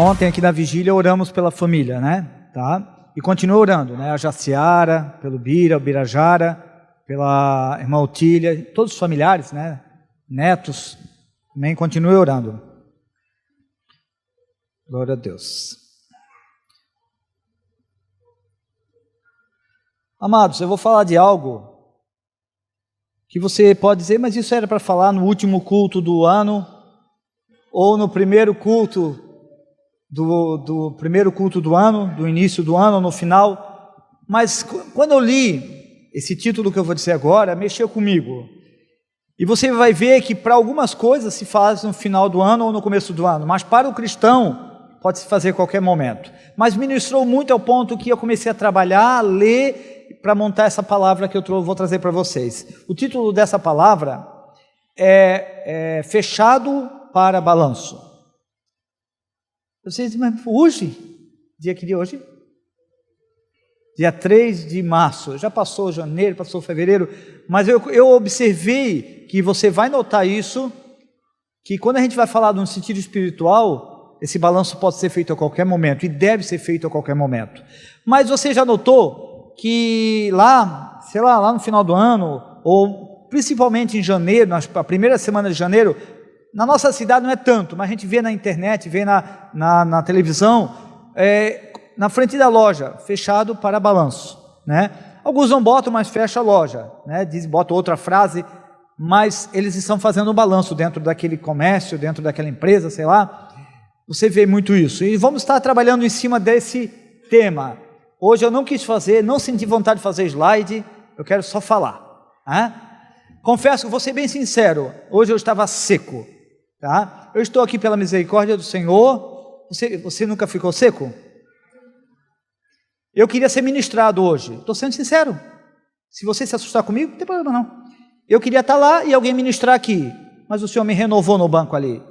Ontem aqui na vigília oramos pela família, né? Tá? E continua orando, né? A Jaciara, pelo Bira, o Birajara, pela irmã Otília, todos os familiares, né? Netos, também continue orando. Glória a Deus. Amados, eu vou falar de algo que você pode dizer, mas isso era para falar no último culto do ano, ou no primeiro culto do primeiro culto do ano, do início do ano, ou no final. Mas quando eu li esse título que eu vou dizer agora, mexeu comigo. E você vai ver que para algumas coisas se faz no final do ano ou no começo do ano, mas para o cristão pode se fazer a qualquer momento. Mas ministrou muito ao ponto que eu comecei a trabalhar, a ler, para montar essa palavra que eu vou trazer para vocês. O título dessa palavra é Fechado para Balanço. Vocês dizem, mas hoje? Dia que dia hoje? Dia 3 de março. Já passou janeiro, passou fevereiro, mas eu observei que você vai notar isso, que quando a gente vai falar de um sentido espiritual, esse balanço pode ser feito a qualquer momento, e deve ser feito a qualquer momento. Mas você já notou que lá, sei lá no final do ano, ou principalmente em janeiro, na primeira semana de janeiro, na nossa cidade não é tanto, mas a gente vê na internet, vê na televisão, na frente da loja, fechado para balanço, né? Alguns não botam, mas fecha a loja, né? Botam outra frase, mas eles estão fazendo um balanço dentro daquele comércio, dentro daquela empresa, sei lá. Você vê muito isso, e vamos estar trabalhando em cima desse tema. Hoje eu não quis fazer, não senti vontade de fazer slide, eu quero só falar, né? Confesso que vou ser bem sincero, hoje eu estava seco, tá? Eu estou aqui pela misericórdia do Senhor. Você nunca ficou seco? Eu queria ser ministrado hoje, estou sendo sincero. Se você se assustar comigo, não tem problema não. Eu queria estar lá e alguém ministrar aqui, mas o Senhor me renovou no banco ali,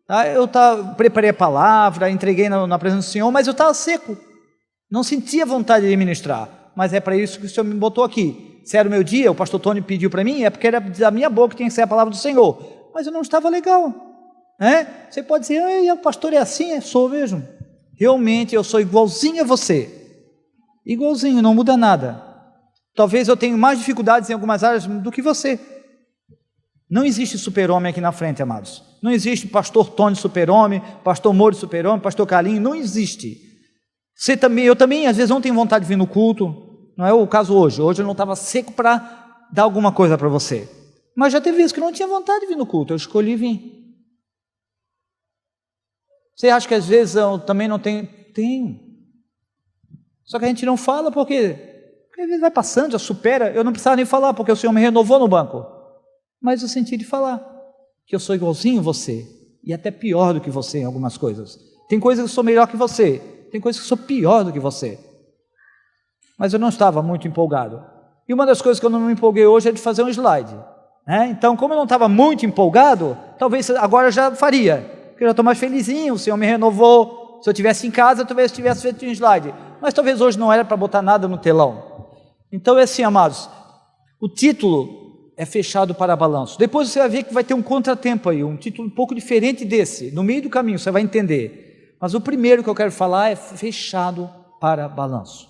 tá? Eu preparei a palavra, entreguei na presença do Senhor, mas eu estava seco, não sentia vontade de ministrar, mas é para isso que o Senhor me botou aqui. Se era o meu dia, o pastor Tony pediu para mim, é porque era da minha boca que tinha que ser a palavra do Senhor, mas eu não estava legal, né? Você pode dizer, o pastor é assim, sou mesmo. Realmente eu sou igualzinho a você, igualzinho, não muda nada. Talvez eu tenha mais dificuldades em algumas áreas do que você. Não existe super-homem aqui na frente, amados. Não existe pastor Tony super-homem, pastor Moro super-homem, pastor Carlinhos, não existe. Eu também, às vezes, não tenho vontade de vir no culto, não é o caso hoje. Hoje eu não estava seco para dar alguma coisa para você. Mas já teve vezes que eu não tinha vontade de vir no culto, eu escolhi vir. Você acha que às vezes eu também não tenho? Tenho. Só que a gente não fala porque às vezes vai passando, já supera. Eu não precisava nem falar porque o Senhor me renovou no banco. Mas eu senti de falar que eu sou igualzinho a você e até pior do que você em algumas coisas. Tem coisas que eu sou melhor que você, tem coisas que eu sou pior do que você. Mas eu não estava muito empolgado. E uma das coisas que eu não me empolguei hoje é de fazer um slide, né? Então, como eu não estava muito empolgado, talvez agora eu já faria, porque eu já estou mais felizinho, o Senhor me renovou. Se eu estivesse em casa, talvez tivesse feito um slide. Mas talvez hoje não era para botar nada no telão. Então é assim, amados, o título é Fechado para Balanço. Depois você vai ver que vai ter um contratempo aí, um título um pouco diferente desse, no meio do caminho, você vai entender. Mas o primeiro que eu quero falar é Fechado para Balanço.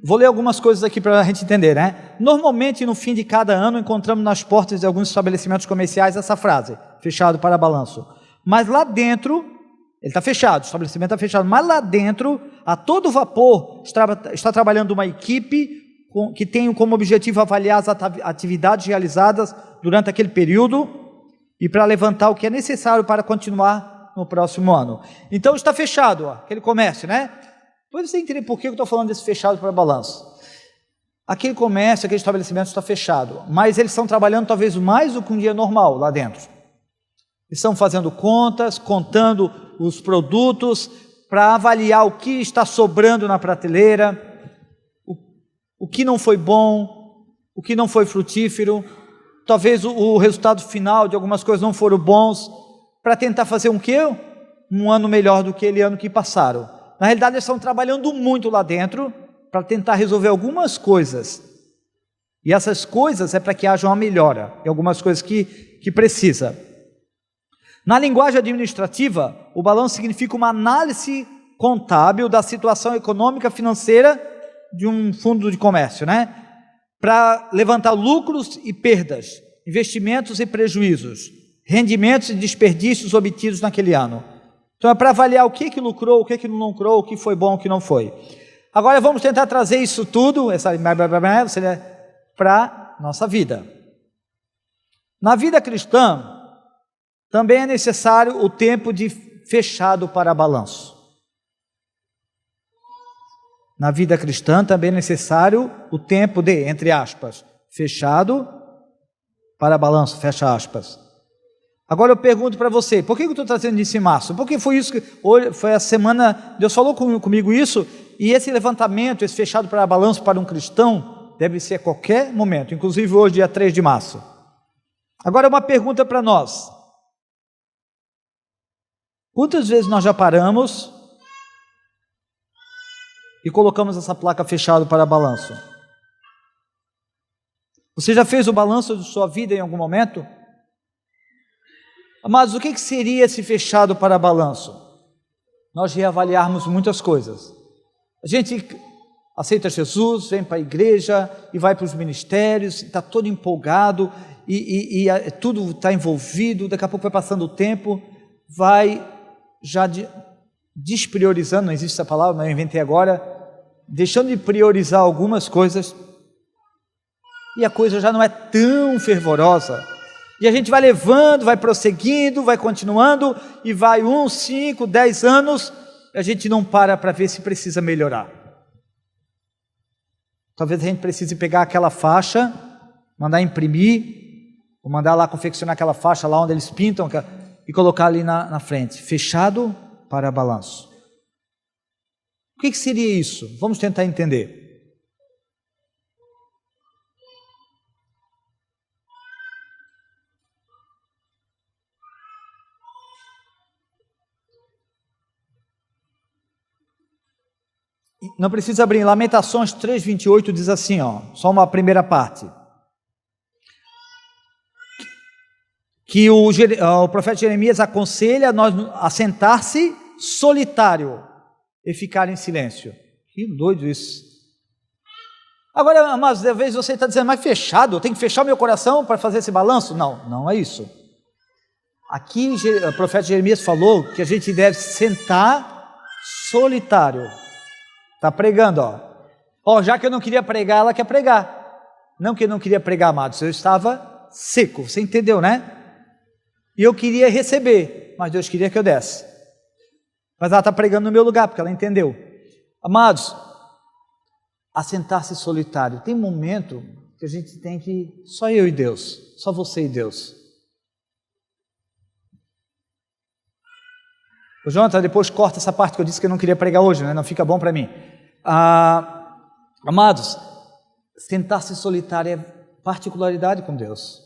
Vou ler algumas coisas aqui para a gente entender, né? Normalmente, no fim de cada ano, encontramos nas portas de alguns estabelecimentos comerciais essa frase, fechado para balanço. Mas lá dentro, ele está fechado, o estabelecimento está fechado, mas lá dentro, a todo vapor, está trabalhando uma equipe que tem como objetivo avaliar as atividades realizadas durante aquele período e para levantar o que é necessário para continuar no próximo ano. Então, está fechado, aquele comércio, né? Depois você entende por que eu estou falando desse fechado para balanço. Aquele comércio, aquele estabelecimento está fechado, mas eles estão trabalhando talvez mais do que um dia normal lá dentro. Eles estão fazendo contas, contando os produtos para avaliar o que está sobrando na prateleira, o que não foi bom, o que não foi frutífero, talvez o resultado final de algumas coisas não foram bons, para tentar fazer um quê? Um ano melhor do que aquele ano que passaram. Na realidade, eles estão trabalhando muito lá dentro para tentar resolver algumas coisas. E essas coisas é para que haja uma melhora em algumas coisas que precisa. Na linguagem administrativa, o balanço significa uma análise contábil da situação econômica financeira de um fundo de comércio, né? Para levantar lucros e perdas, investimentos e prejuízos, rendimentos e desperdícios obtidos naquele ano. Então é para avaliar o que lucrou, o que não lucrou, o que foi bom, o que não foi. Agora vamos tentar trazer isso tudo, para a nossa vida. Na vida cristã, também é necessário o tempo de fechado para balanço. Na vida cristã também é necessário o tempo de, entre aspas, fechado para balanço, fecha aspas. Agora eu pergunto para você, por que eu estou trazendo isso em março? Porque foi isso que, hoje, foi a semana, Deus falou comigo isso, e esse levantamento, esse fechado para balanço para um cristão, deve ser a qualquer momento, inclusive hoje, dia 3 de março. Agora uma pergunta para nós. Quantas vezes nós já paramos e colocamos essa placa fechado para balanço? Você já fez o balanço de sua vida em algum momento? Mas o que seria esse fechado para balanço? Nós reavaliarmos muitas coisas. A gente aceita Jesus, vem para a igreja e vai para os ministérios, está todo empolgado e tudo está envolvido, daqui a pouco vai passando o tempo, vai já despriorizando, não existe essa palavra, mas eu inventei agora, deixando de priorizar algumas coisas, e a coisa já não é tão fervorosa, e a gente vai levando, vai prosseguindo, vai continuando, e vai 1, 5, 10 anos, a gente não para ver se precisa melhorar. Talvez a gente precise pegar aquela faixa, mandar imprimir, ou mandar lá confeccionar aquela faixa lá onde eles pintam, e colocar ali na frente, fechado para balanço. O que seria isso? Vamos tentar entender. Não precisa abrir, Lamentações 3:28 diz assim, só uma primeira parte. Que o profeta Jeremias aconselha nós a sentar-se solitário e ficar em silêncio. Que doido isso. Agora, mas às vezes você está dizendo, mas fechado, eu tenho que fechar o meu coração para fazer esse balanço? Não, não é isso. Aqui o profeta Jeremias falou que a gente deve sentar solitário. Está pregando, já que eu não queria pregar, ela quer pregar. Não que eu não queria pregar, amados, eu estava seco, você entendeu, né? E eu queria receber, mas Deus queria que eu desse. Mas ela está pregando no meu lugar, porque ela entendeu. Amados, assentar-se solitário. Tem momento que a gente tem que, só eu e Deus, só você e Deus. O Jonathan, depois corta essa parte que eu disse que eu não queria pregar hoje, né? Não fica bom para mim. Amados, sentar-se solitário é particularidade com Deus.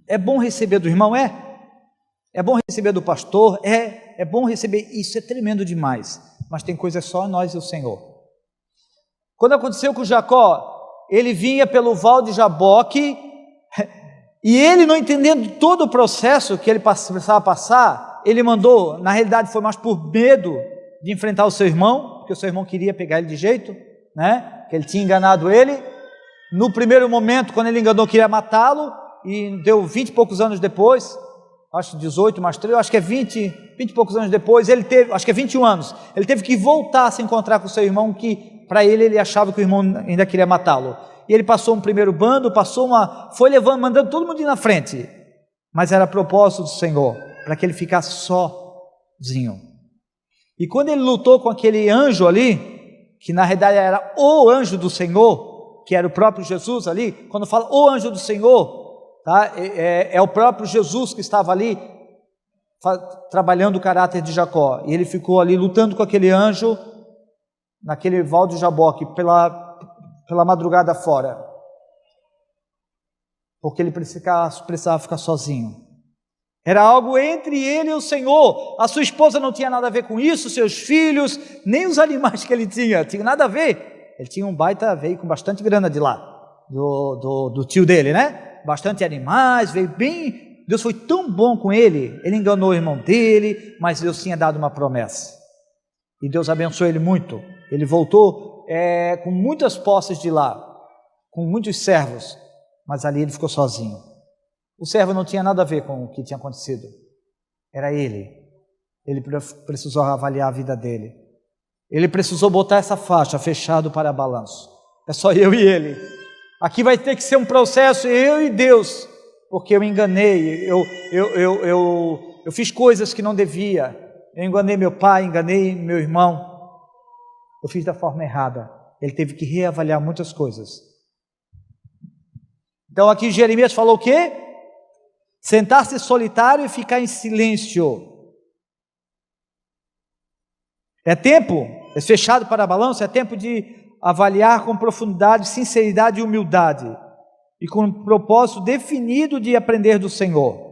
É bom receber do irmão? É bom receber do pastor? É bom receber, isso é tremendo demais, mas tem coisa só nós e o Senhor. Quando aconteceu com Jacó, ele vinha pelo val de Jaboque, e ele não entendendo todo o processo que ele precisava passar, ele mandou, na realidade foi mais por medo de enfrentar o seu irmão, porque o seu irmão queria pegar ele de jeito, né? Que ele tinha enganado ele. No primeiro momento, quando ele enganou, queria matá-lo, e deu 20 e poucos anos depois, acho 18 mais 3, acho que é 20 e poucos anos depois, ele teve, acho que é 21 anos, ele teve que voltar a se encontrar com o seu irmão, que para ele achava que o irmão ainda queria matá-lo. E ele passou um primeiro bando, foi levando, mandando todo mundo ir na frente, mas era propósito do Senhor, para que ele ficasse sozinho. E quando ele lutou com aquele anjo ali, que na realidade era o anjo do Senhor, que era o próprio Jesus ali, quando fala o anjo do Senhor, tá? É o próprio Jesus que estava ali, trabalhando o caráter de Jacó, e ele ficou ali lutando com aquele anjo, naquele val de Jaboque, pela madrugada fora, porque ele precisava ficar sozinho. Era algo entre ele e o Senhor. A sua esposa não tinha nada a ver com isso, seus filhos, nem os animais que ele tinha nada a ver. Ele tinha um baita, veio com bastante grana de lá, do tio dele, né? Bastante animais, veio bem. Deus foi tão bom com ele. Ele enganou o irmão dele, mas Deus tinha dado uma promessa. E Deus abençoou ele muito. Ele voltou com muitas posses de lá, com muitos servos, mas ali ele ficou sozinho. O servo não tinha nada a ver com o que tinha acontecido. Era ele. Ele precisou avaliar a vida dele. Ele precisou botar essa faixa, fechado para balanço. É só eu e ele. Aqui vai ter que ser um processo, eu e Deus, porque eu enganei, eu fiz coisas que não devia. Eu enganei meu pai, enganei meu irmão. Eu fiz da forma errada. Ele teve que reavaliar muitas coisas. Então aqui Jeremias falou o quê? Sentar-se solitário e ficar em silêncio. É tempo, é fechado para balanço, é tempo de avaliar com profundidade, sinceridade e humildade, e com um propósito definido de aprender do Senhor.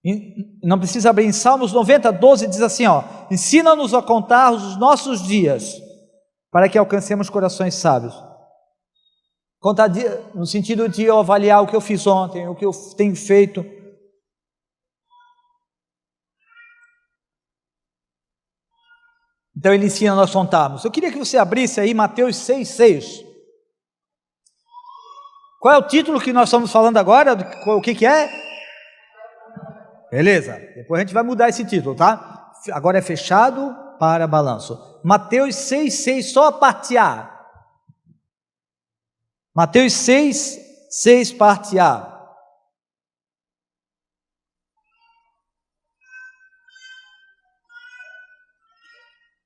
E não precisa abrir em Salmos 90, 12, diz assim, ensina-nos a contar os nossos dias, para que alcancemos corações sábios. Contar no sentido de eu avaliar o que eu fiz ontem, o que eu tenho feito. Então ele ensina a nós contarmos. Eu queria que você abrisse aí Mateus 6,6. Qual é o título que nós estamos falando agora? O que é? Beleza, depois a gente vai mudar esse título, tá? Agora é fechado para balanço. Mateus 6,6, só a parte A. Mateus 6,6, parte A.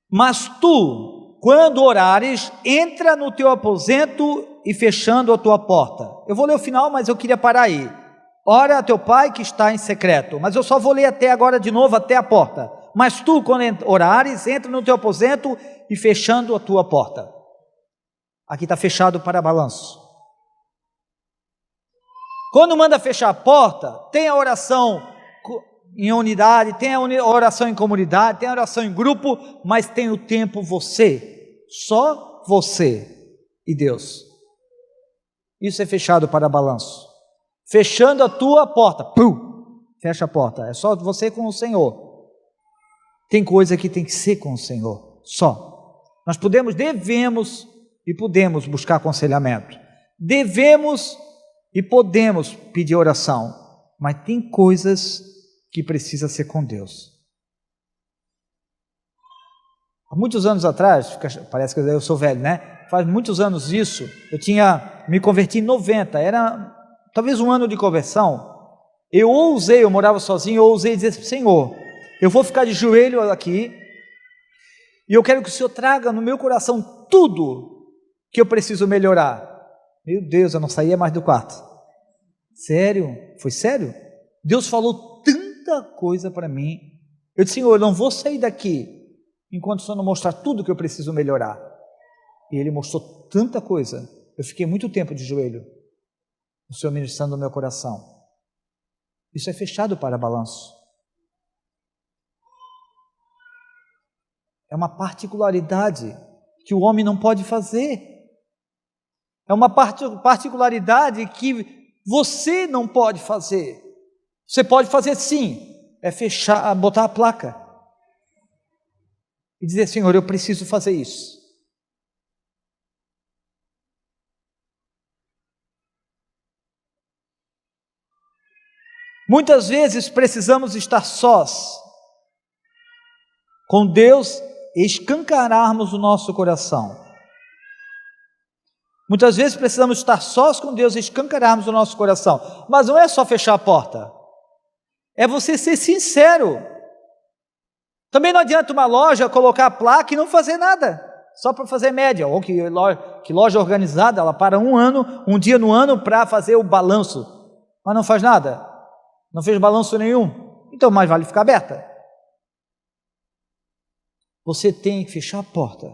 Mas tu, quando orares, entra no teu aposento e fechando a tua porta. Eu vou ler o final, mas eu queria parar aí. Ora a teu pai que está em secreto. Mas eu só vou ler até agora de novo, até a porta. Mas tu, quando orares, entra no teu aposento e fechando a tua porta. Aqui está fechado para balanço. Quando manda fechar a porta, tem a oração em unidade, tem a oração em comunidade, tem a oração em grupo, mas tem o tempo você, só você e Deus. Isso é fechado para balanço. Fechando a tua porta, fecha a porta, é só você com o Senhor. Tem coisa que tem que ser com o Senhor, só. Nós devemos e podemos buscar aconselhamento. Devemos e podemos pedir oração, mas tem coisas que precisa ser com Deus. Há muitos anos atrás, parece que eu sou velho, né? Faz muitos anos isso, me converti em 90, era talvez um ano de conversão. Eu morava sozinho, eu ousei dizer, Senhor, eu vou ficar de joelho aqui, e eu quero que o Senhor traga no meu coração tudo que eu preciso melhorar. Meu Deus, eu não saía mais do quarto. Sério? Foi sério? Deus falou tanta coisa para mim. Eu disse, Senhor, eu não vou sair daqui enquanto o Senhor não mostrar tudo que eu preciso melhorar. E Ele mostrou tanta coisa. Eu fiquei muito tempo de joelho, o Senhor ministrando no meu coração. Isso é fechado para balanço. É uma particularidade que o homem não pode fazer. É uma particularidade que você não pode fazer. Você pode fazer sim, é fechar, botar a placa e dizer, Senhor, eu preciso fazer isso. Muitas vezes precisamos estar sós com Deus e escancararmos o nosso coração. Muitas vezes precisamos estar sós com Deus e escancararmos o nosso coração. Mas não é só fechar a porta. É você ser sincero. Também não adianta uma loja colocar a placa e não fazer nada, só para fazer média. Ou que loja organizada, ela para um dia no ano para fazer o balanço, mas não faz nada, não fez balanço nenhum. Então mais vale ficar aberta. Você tem que fechar a porta.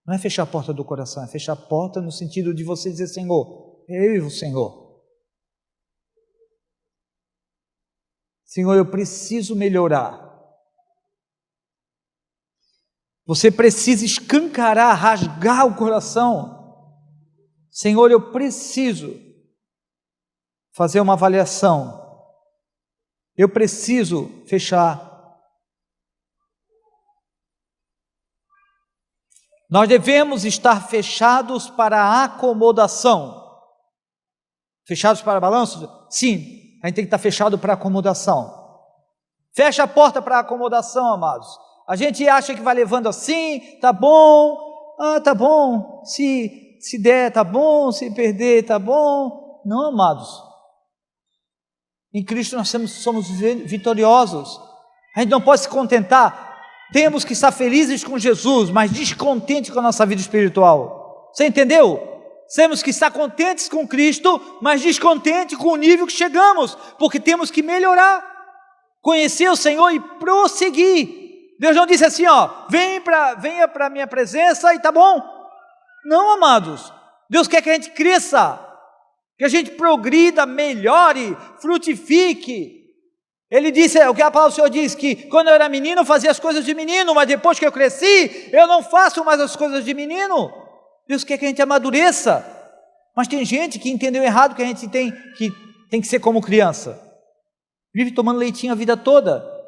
Não é fechar a porta do coração, é fechar a porta no sentido de você dizer, Senhor, eu e o Senhor. Senhor, eu preciso melhorar. Você precisa escancarar, rasgar o coração. Senhor, eu preciso fazer uma avaliação. Eu preciso fechar. Nós devemos estar fechados para a acomodação. Fechados para balanço? Sim, a gente tem que estar fechado para a acomodação. Fecha a porta para a acomodação, amados. A gente acha que vai levando assim, tá bom, tá bom, se der, tá bom, se perder, tá bom. Não, amados. Em Cristo nós somos vitoriosos. A gente não pode se contentar. Temos que estar felizes com Jesus, mas descontentes com a nossa vida espiritual. Você entendeu? Temos que estar contentes com Cristo, mas descontentes com o nível que chegamos, porque temos que melhorar, conhecer o Senhor e prosseguir. Deus não disse assim, venha para a minha presença e tá bom. Não, amados. Deus quer que a gente cresça, que a gente progrida, melhore, frutifique. Ele disse, o que a palavra do Senhor diz, que quando eu era menino eu fazia as coisas de menino, mas depois que eu cresci, eu não faço mais as coisas de menino. Deus quer que a gente amadureça, mas tem gente que entendeu errado que a gente tem que ser como criança, vive tomando leitinho a vida toda.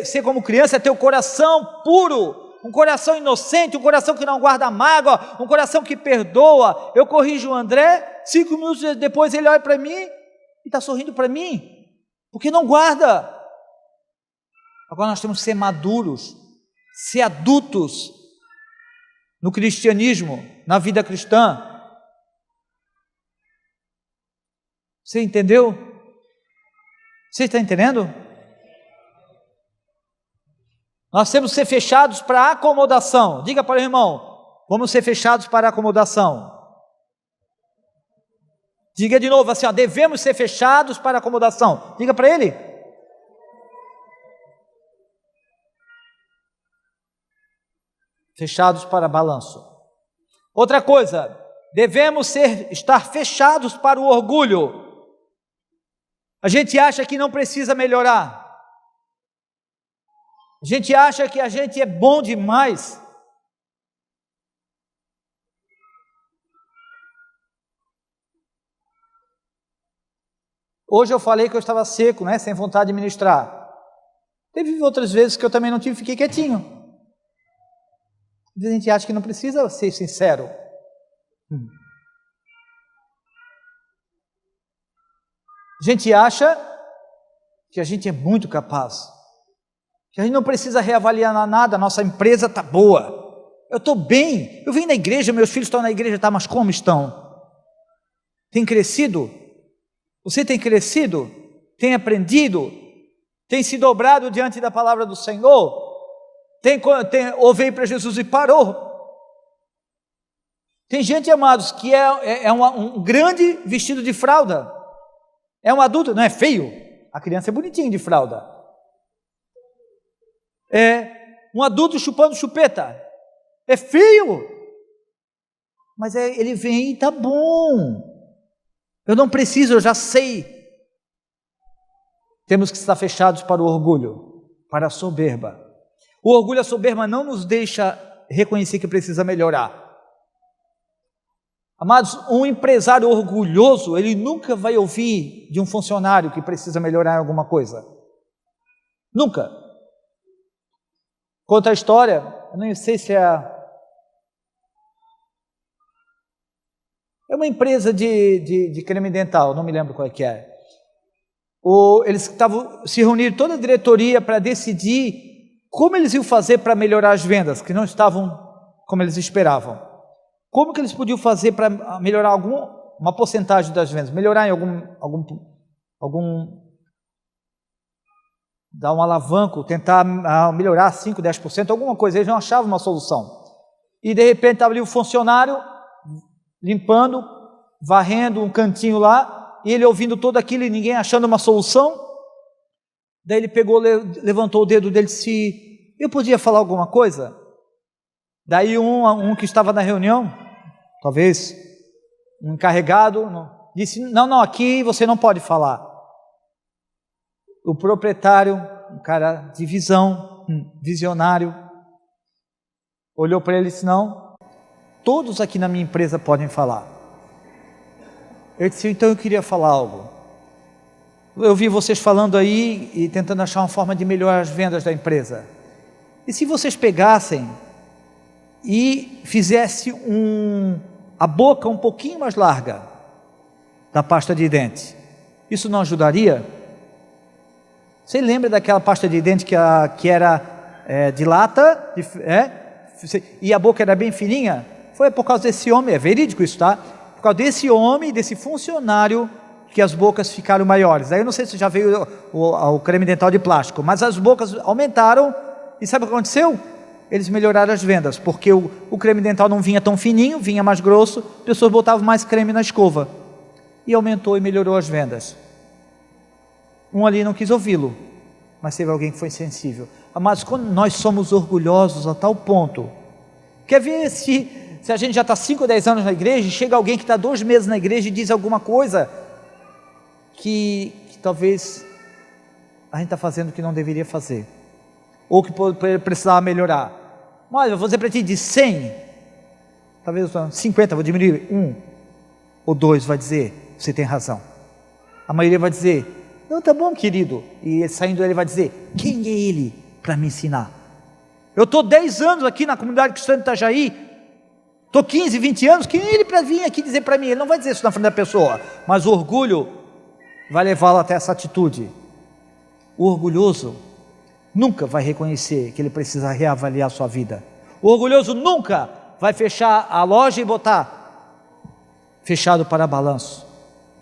Ser como criança é ter o coração puro, um coração inocente, um coração que não guarda mágoa, um coração que perdoa. Eu corrijo o André, 5 minutos depois ele olha para mim e está sorrindo para mim, porque não guarda. Agora nós temos que ser maduros, ser adultos no cristianismo, na vida cristã. Você entendeu? Você está entendendo? Nós temos que ser fechados para a acomodação. Diga para o irmão, vamos ser fechados para a acomodação. Diga de novo assim, devemos ser fechados para a acomodação. Diga para ele. Fechados para balanço. Outra coisa, devemos estar fechados para o orgulho. A gente acha que não precisa melhorar. A gente acha que a gente é bom demais. Hoje eu falei que eu estava seco, sem vontade de ministrar. Teve outras vezes que eu também não tive, fiquei quietinho. A gente acha que não precisa ser sincero. A gente acha que a gente é muito capaz, que a gente não precisa reavaliar nada, a nossa empresa está boa, eu estou bem, eu vim na igreja, meus filhos estão na igreja, mas como estão? Tem crescido? Você tem crescido? Tem aprendido? Tem se dobrado diante da palavra do Senhor? Ou veio para Jesus e parou? Tem gente, amados, que é um grande vestido de fralda, é um adulto, não é feio, a criança é bonitinha de fralda, é um adulto chupando chupeta, é feio, mas ele vem e está bom, eu não preciso, eu já sei. Temos que estar fechados para o orgulho, para a soberba. O orgulho e a soberba não nos deixa reconhecer que precisa melhorar. Amados, um empresário orgulhoso, ele nunca vai ouvir de um funcionário que precisa melhorar alguma coisa. Nunca. Conta a história, eu não sei se é uma empresa de creme dental, não me lembro qual é que é. Eles se reuniram toda a diretoria para decidir como eles iam fazer para melhorar as vendas, que não estavam como eles esperavam. Como que eles podiam fazer para melhorar uma porcentagem das vendas, melhorar em dar um alavanco, tentar melhorar 5%, 10%, alguma coisa, eles não achavam uma solução. E de repente estava ali o funcionário limpando, varrendo um cantinho lá, e ele ouvindo tudo aquilo e ninguém achando uma solução. Daí ele levantou o dedo dele e disse, eu podia falar alguma coisa? Daí um que estava na reunião, talvez um encarregado, disse, não, aqui você não pode falar. O proprietário, um cara de visão, visionário, Olhou para ele e disse: não, todos aqui na minha empresa podem falar. Ele disse: então eu queria falar algo. Eu vi vocês falando aí e tentando achar uma forma de melhorar as vendas da empresa. E se vocês pegassem e fizessem a boca um pouquinho mais larga da pasta de dente, isso não ajudaria? Você lembra daquela pasta de dente que era de lata, e a boca era bem fininha? Foi por causa desse homem, é verídico isso, tá? Por causa desse homem, desse funcionário, que as bocas ficaram maiores. Aí eu não sei se já veio o creme dental de plástico, mas as bocas aumentaram, e sabe o que aconteceu? Eles melhoraram as vendas, porque o creme dental não vinha tão fininho, vinha mais grosso, as pessoas botavam mais creme na escova, e aumentou e melhorou as vendas. Um ali não quis ouvi-lo, mas teve alguém que foi sensível. Mas quando nós somos orgulhosos a tal ponto, quer ver se a gente já está 5 ou 10 anos na igreja, e chega alguém que está 2 meses na igreja e diz alguma coisa que talvez a gente está fazendo o que não deveria fazer, ou que precisava melhorar. Olha, eu vou dizer para ti, de 100, talvez 50, vou diminuir, 1 ou 2 vai dizer: você tem razão. A maioria vai dizer: não, tá bom, querido. E saindo ele vai dizer: quem é ele para me ensinar? Eu estou 10 anos aqui na comunidade cristã de Itajaí, estou 15, 20 anos, quem é ele para vir aqui dizer para mim? Ele não vai dizer isso na frente da pessoa, mas o orgulho vai levá-lo até essa atitude. O orgulhoso nunca vai reconhecer que ele precisa reavaliar a sua vida. O orgulhoso nunca vai fechar a loja e botar fechado para balanço.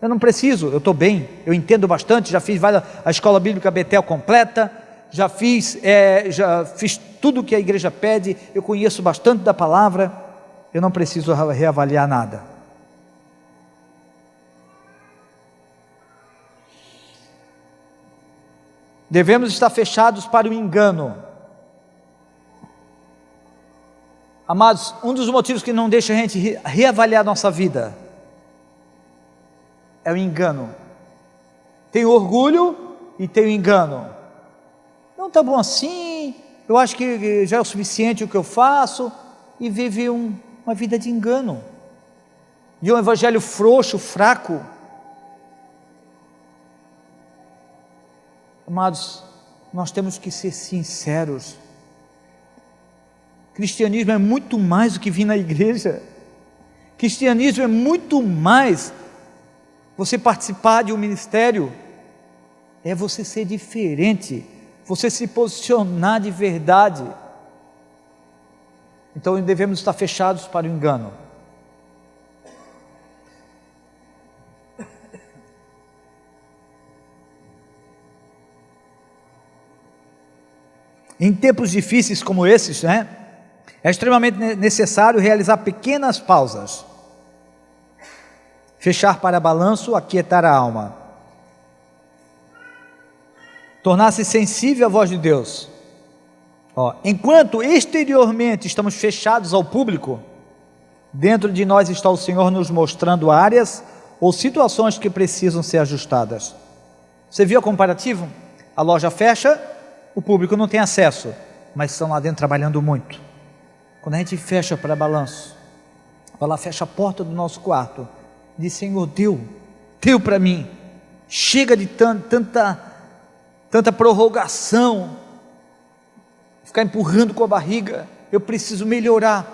Eu não preciso, eu estou bem, eu entendo bastante, já fiz a escola bíblica Betel completa, já fiz tudo o que a igreja pede, eu conheço bastante da palavra, eu não preciso reavaliar nada. Devemos estar fechados para o engano. Amados, um dos motivos que não deixa a gente reavaliar nossa vida é o engano. Tem o orgulho e tem o engano. Não está bom assim, eu acho que já é o suficiente o que eu faço, e vive uma vida de engano, de um evangelho frouxo, fraco. Amados, nós temos que ser sinceros. Cristianismo é muito mais do que vir na igreja. Cristianismo é muito mais você participar de um ministério, é você ser diferente, você se posicionar de verdade. Então devemos estar fechados para o engano. Em tempos difíceis como esses, é extremamente necessário realizar pequenas pausas, fechar para balanço, aquietar a alma, tornar-se sensível à voz de Deus. Enquanto exteriormente estamos fechados ao público, dentro de nós está o Senhor nos mostrando áreas ou situações que precisam ser ajustadas. Você viu o comparativo? A loja fecha, o público não tem acesso, mas estão lá dentro trabalhando muito. Quando a gente fecha para balanço, ela fecha a porta do nosso quarto, diz: Senhor, deu para mim, chega de tanta prorrogação, ficar empurrando com a barriga, eu preciso melhorar.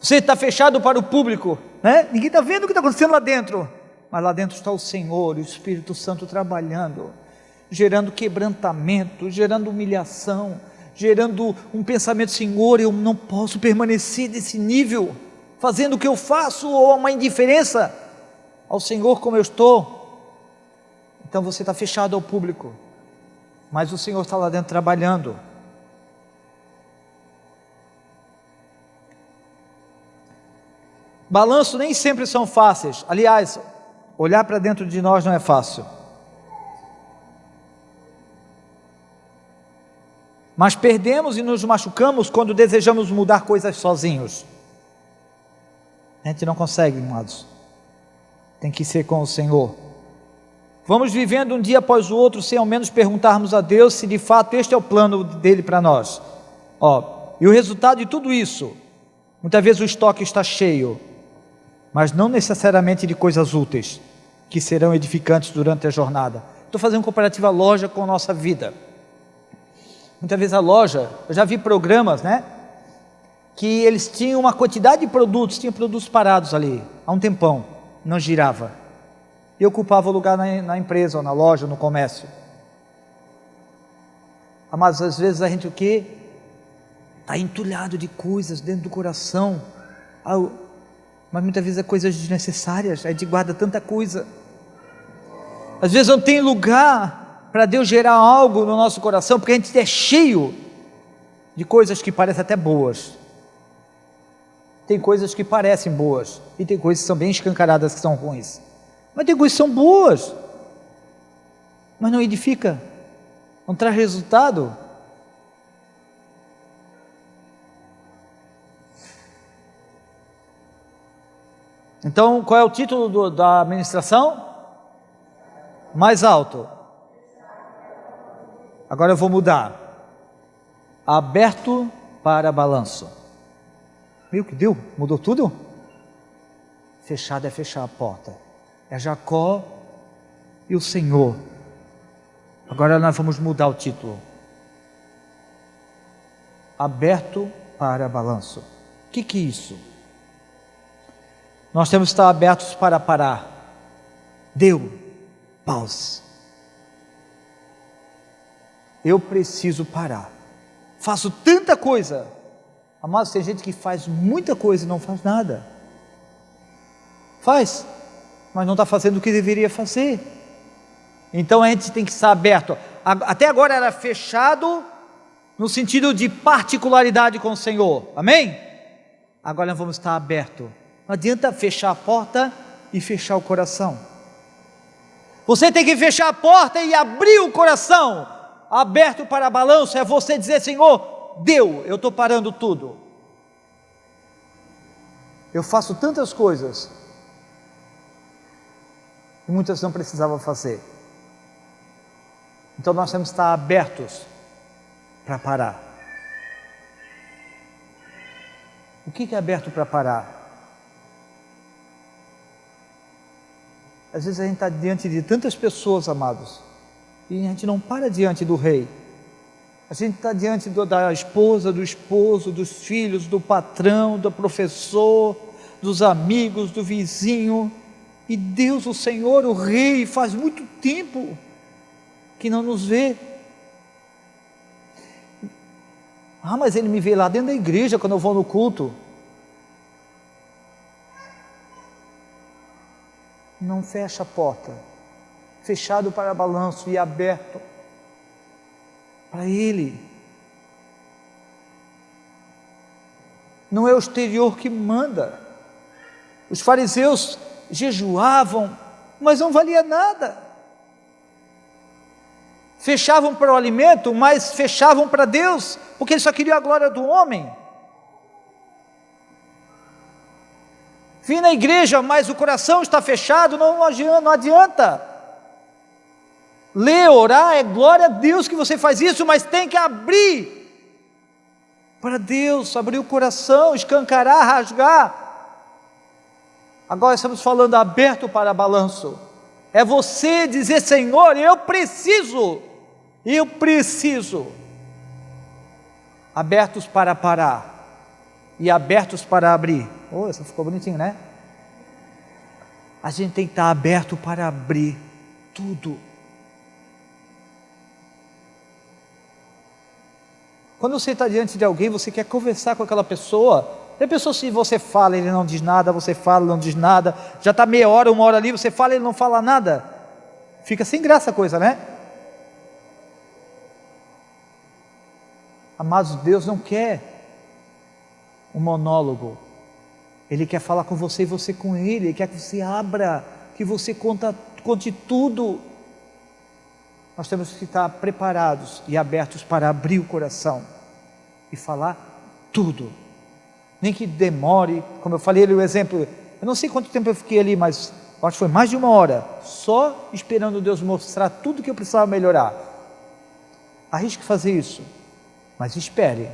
Você está fechado para o público, né? Ninguém está vendo o que está acontecendo lá dentro, mas lá dentro está o Senhor, o Espírito Santo trabalhando, gerando quebrantamento, gerando humilhação, gerando um pensamento: Senhor, eu não posso permanecer desse nível, fazendo o que eu faço, ou uma indiferença ao Senhor como eu estou. Então você está fechado ao público, mas o Senhor está lá dentro trabalhando. Balanço nem sempre são fáceis. Aliás, olhar para dentro de nós não é fácil. Mas perdemos e nos machucamos quando desejamos mudar coisas sozinhos. A gente não consegue, amados. Tem que ser com o Senhor. Vamos vivendo um dia após o outro sem ao menos perguntarmos a Deus se de fato este é o plano dele para nós. E o resultado de tudo isso, muitas vezes o estoque está cheio, mas não necessariamente de coisas úteis, que serão edificantes durante a jornada. Estou fazendo um comparativo à loja com a nossa vida. Muitas vezes a loja, eu já vi programas, né? Que eles tinham uma quantidade de produtos, tinha produtos parados ali, há um tempão, não girava. E ocupava o lugar na empresa, ou na loja, ou no comércio. Mas às vezes a gente o quê? Está entulhado de coisas dentro do coração. Mas muitas vezes é coisas desnecessárias, a gente guarda tanta coisa. Às vezes não tem lugar para Deus gerar algo no nosso coração, porque a gente é cheio de coisas que parecem até boas. Tem coisas que parecem boas, e tem coisas que são bem escancaradas que são ruins. Mas tem coisas que são boas, mas não edifica, não traz resultado. Então, qual é o título da administração? Mais alto. Agora eu vou mudar. Aberto para balanço. Viu que deu? Mudou tudo? Fechado é fechar a porta. É Jacó e o Senhor. Agora nós vamos mudar o título. Aberto para balanço. O que é isso? Nós temos que estar abertos para parar. Deu, pause. Eu preciso parar. Faço tanta coisa. Amados, tem gente que faz muita coisa e não faz nada. Faz, mas não está fazendo o que deveria fazer. Então a gente tem que estar aberto. Até agora era fechado no sentido de particularidade com o Senhor. Amém? Agora nós vamos estar aberto. Não adianta fechar a porta e fechar o coração. Você tem que fechar a porta e abrir o coração. Aberto para balanço é você dizer: Senhor, deu, eu estou parando tudo. Eu faço tantas coisas e muitas não precisava fazer. Então nós temos que estar abertos para parar. O que é aberto para parar? Às vezes a gente está diante de tantas pessoas, amados, e a gente não para diante do rei. A gente está diante da esposa, do esposo, dos filhos, do patrão, do professor, dos amigos, do vizinho. E Deus, o Senhor, o Rei, faz muito tempo que não nos vê. Mas Ele me vê lá dentro da igreja quando eu vou no culto. Não fecha a porta. Fechado para balanço e aberto para Ele. Não é o exterior que manda. Os fariseus jejuavam, mas não valia nada. Fechavam para o alimento, mas fechavam para Deus, porque eles só queriam a glória do homem. Vim na igreja, mas o coração está fechado, não adianta. Ler, orar, é glória a Deus que você faz isso, mas tem que abrir para Deus, abrir o coração, escancarar, rasgar. Agora estamos falando aberto para balanço. É você dizer: Senhor, eu preciso. Abertos para parar e abertos para abrir. Isso ficou bonitinho, né? A gente tem que estar aberto para abrir tudo. Quando você está diante de alguém, você quer conversar com aquela pessoa. Tem pessoa, se você fala, ele não diz nada, você fala, ele não diz nada. Já está meia hora, uma hora ali, você fala, ele não fala nada. Fica sem graça a coisa, né? Amados, Deus não quer um monólogo. Ele quer falar com você e você com Ele. Ele quer que você abra, que você conte tudo. Nós temos que estar preparados e abertos para abrir o coração e falar tudo. Nem que demore, como eu falei ali o exemplo, eu não sei quanto tempo eu fiquei ali, mas acho que foi mais de uma hora, só esperando Deus mostrar tudo que eu precisava melhorar. Arrisque fazer isso, mas espere.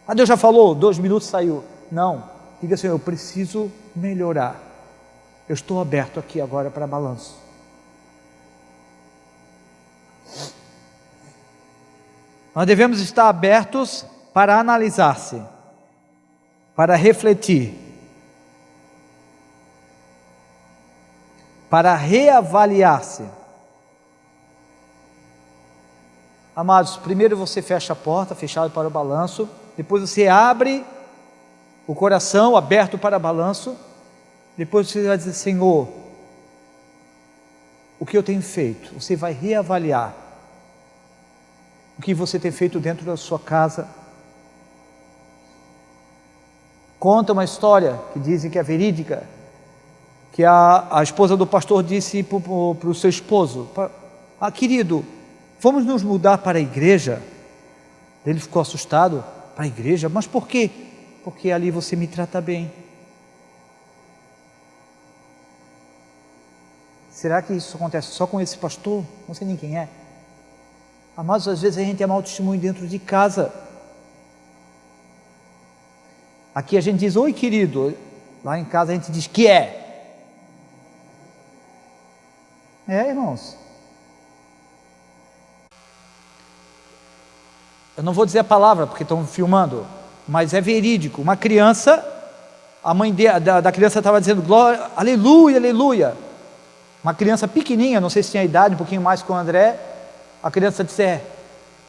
Ah, Deus já falou, 2 minutos saiu. Não, diga assim, eu preciso melhorar. Eu estou aberto aqui agora para balanço. Nós devemos estar abertos para analisar-se, para refletir, para reavaliar-se. Amados, primeiro você fecha a porta, fechado para o balanço, depois você abre o coração, aberto para balanço, depois você vai dizer, Senhor, o que eu tenho feito? Você vai reavaliar o que você tem feito dentro da sua casa. Conta uma história que dizem que é verídica, que a esposa do pastor disse para o seu esposo, querido, vamos nos mudar para a igreja? Ele ficou assustado, para a igreja? Mas por quê? Porque ali você me trata bem. Será que isso acontece só com esse pastor? Não sei nem quem é. Amados, às vezes a gente é mau testemunho dentro de casa. Aqui a gente diz, oi querido, lá em casa a gente diz, que é? Irmãos. Eu não vou dizer a palavra porque estão filmando, mas é verídico. Uma criança, a mãe da criança estava dizendo, glória, aleluia, aleluia. Uma criança pequenininha, não sei se tinha idade, um pouquinho mais que o André, a criança disse,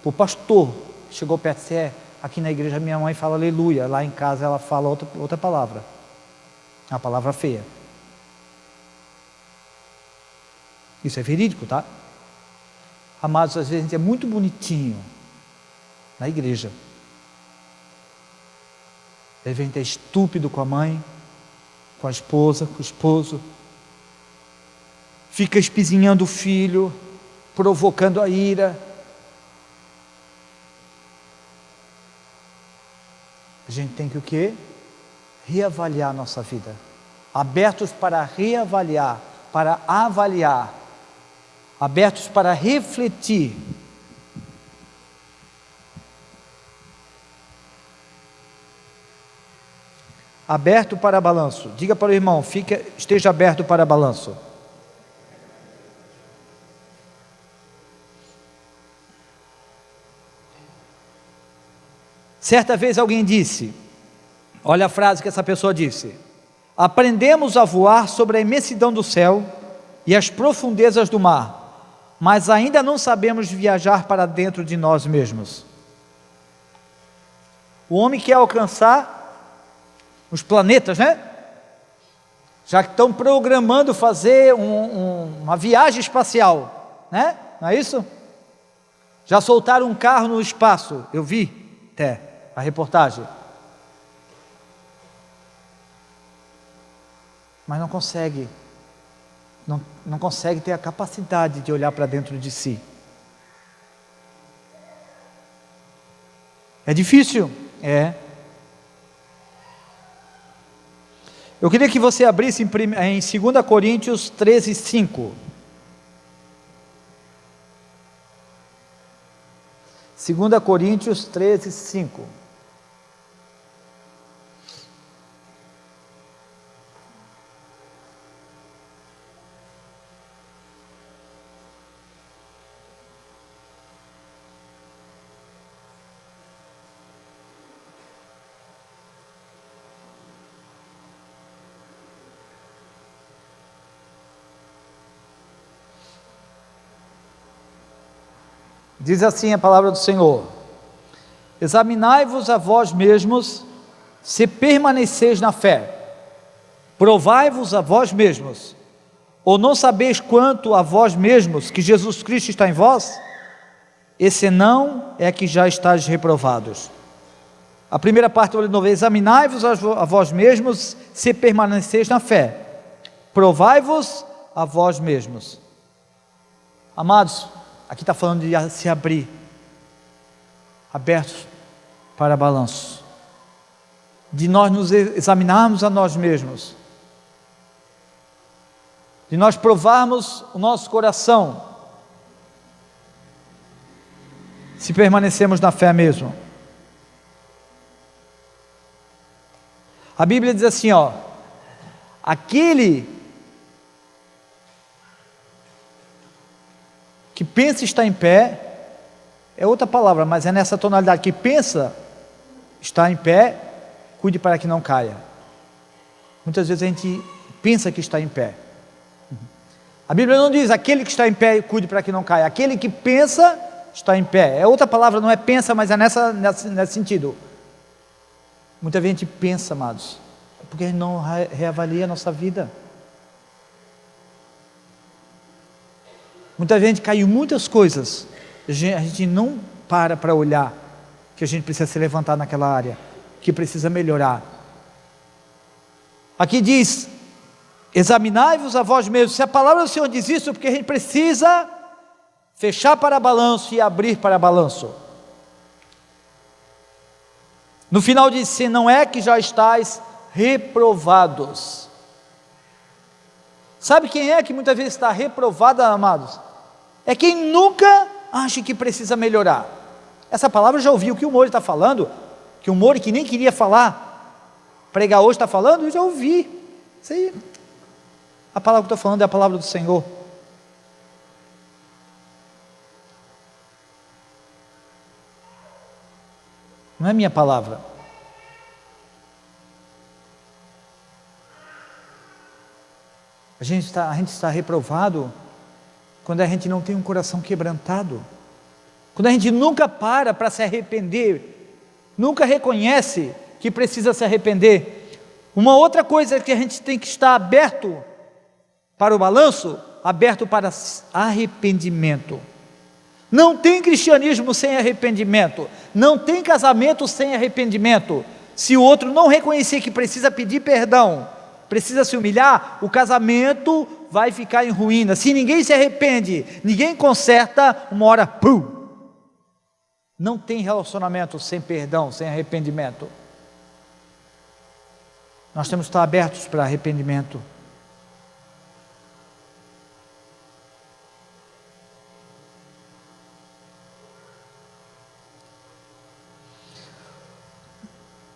o pastor chegou perto e disse, aqui na igreja minha mãe fala aleluia, lá em casa ela fala outra palavra, uma palavra feia. Isso é verídico, tá? Amados, às vezes a gente é muito bonitinho na igreja, de repente é estúpido com a mãe, com a esposa, com o esposo, fica espizinhando o filho, provocando a ira. A gente tem que o quê? Reavaliar a nossa vida, abertos para reavaliar, para avaliar, abertos para refletir. Aberto para balanço. Diga para o irmão, esteja aberto para balanço. Certa vez alguém disse, olha a frase que essa pessoa disse, aprendemos a voar sobre a imensidão do céu e as profundezas do mar, mas ainda não sabemos viajar para dentro de nós mesmos. O homem quer alcançar os planetas, né? Já que estão programando fazer uma viagem espacial, né? Não é isso? Já soltaram um carro no espaço, eu vi até a reportagem. Mas não consegue ter a capacidade de olhar para dentro de si. É difícil? É. Eu queria que você abrisse em 2 Coríntios 13, 5. 2 Coríntios 13, 5. Diz assim a palavra do Senhor: examinai-vos a vós mesmos, se permaneceis na fé, provai-vos a vós mesmos, ou não sabeis quanto a vós mesmos que Jesus Cristo está em vós? Esse não é que já estáis reprovados. A primeira parte do novo: examinai-vos a vós mesmos, se permaneceis na fé, provai-vos a vós mesmos. Amados, aqui está falando de se abrir, abertos para balanço, de nós nos examinarmos a nós mesmos, de nós provarmos o nosso coração, se permanecemos na fé mesmo. A Bíblia diz assim, ó, aquele que pensa estar em pé, é outra palavra, mas é nessa tonalidade, que pensa estar em pé, cuide para que não caia. Muitas vezes a gente pensa que está em pé. A Bíblia não diz aquele que está em pé, cuide para que não caia. Aquele que pensa está em pé. É outra palavra, não é pensa, mas é nesse sentido. Muita gente pensa, amados, porque a gente não reavalia a nossa vida. Muita gente caiu em muitas coisas, a gente não para olhar que a gente precisa se levantar naquela área, que precisa melhorar. Aqui diz, examinai-vos a vós mesmos. Se a palavra do Senhor diz isso, porque a gente precisa fechar para balanço e abrir para balanço. No final diz, se não é que já estáis reprovados. Sabe quem é que muitas vezes está reprovado, amados? É quem nunca acha que precisa melhorar. Essa palavra eu já ouvi o que o Mori está falando, que o Mori que nem queria falar, pregar hoje está falando, eu já ouvi. Isso aí, a palavra que eu estou falando é a palavra do Senhor. Não é minha palavra. A gente está reprovado quando a gente não tem um coração quebrantado, quando a gente nunca para se arrepender, nunca reconhece que precisa se arrepender. Uma outra coisa é que a gente tem que estar aberto para o balanço, aberto para arrependimento. Não tem cristianismo sem arrependimento, não tem casamento sem arrependimento. Se o outro não reconhecer que precisa pedir perdão, precisa se humilhar, o casamento vai ficar em ruína. Se ninguém se arrepende, ninguém conserta, uma hora, pum! Não tem relacionamento sem perdão, sem arrependimento. Nós temos que estar abertos para arrependimento.